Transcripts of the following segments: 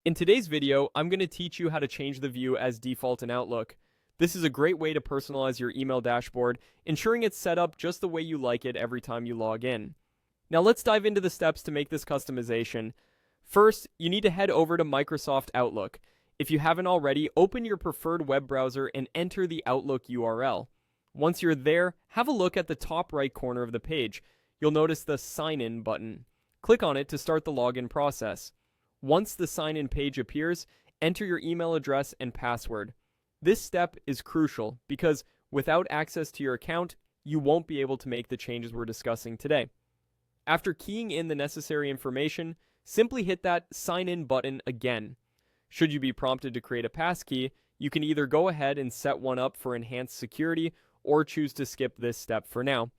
In today's video, I'm going to teach you how to change the view as default in Outlook. This is a great way to personalize your email dashboard, ensuring it's set up just the way you like it every time you log in. Now let's dive into the steps to make this customization. First, you need to head over to Microsoft Outlook. If you haven't already, open your preferred web browser and enter the Outlook URL. Once you're there, have a look at the top right corner of the page. You'll notice the Sign In button. Click on it to start the login process. Once the sign-in page appears, enter your email address and password. This step is crucial because without access to your account, you won't be able to make the changes we're discussing today. After keying in the necessary information, simply hit that Sign In button again. Should you be prompted to create a passkey, you can either go ahead and set one up for enhanced security or choose to skip this step for now.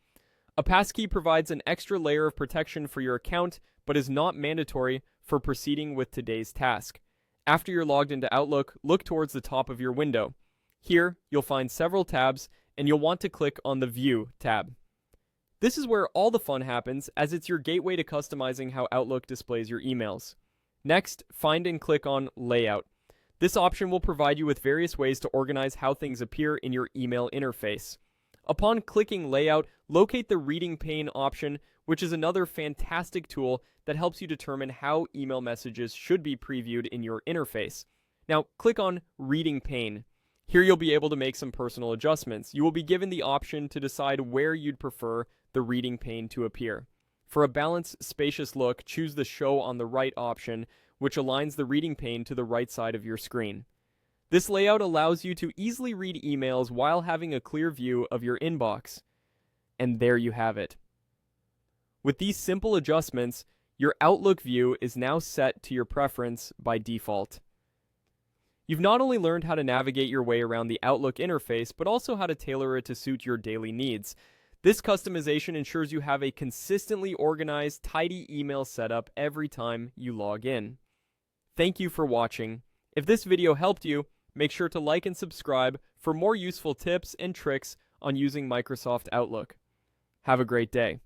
A passkey provides an extra layer of protection for your account, but is not mandatory for proceeding with today's task. After you're logged into Outlook, look towards the top of your window. Here, you'll find several tabs, and you'll want to click on the View tab. This is where all the fun happens, as it's your gateway to customizing how Outlook displays your emails. Next, find and click on Layout. This option will provide you with various ways to organize how things appear in your email interface. Upon clicking Layout, locate the Reading Pane option, which is another fantastic tool that helps you determine how email messages should be previewed in your interface. Now, click on Reading Pane. Here you'll be able to make some personal adjustments. You will be given the option to decide where you'd prefer the reading pane to appear. For a balanced, spacious look, choose the Show on the Right option, which aligns the reading pane to the right side of your screen. This layout allows you to easily read emails while having a clear view of your inbox. And there you have it. With these simple adjustments, your Outlook view is now set to your preference by default. You've not only learned how to navigate your way around the Outlook interface, but also how to tailor it to suit your daily needs. This customization ensures you have a consistently organized, tidy email setup every time you log in. Thank you for watching. If this video helped you, make sure to like and subscribe for more useful tips and tricks on using Microsoft Outlook. Have a great day.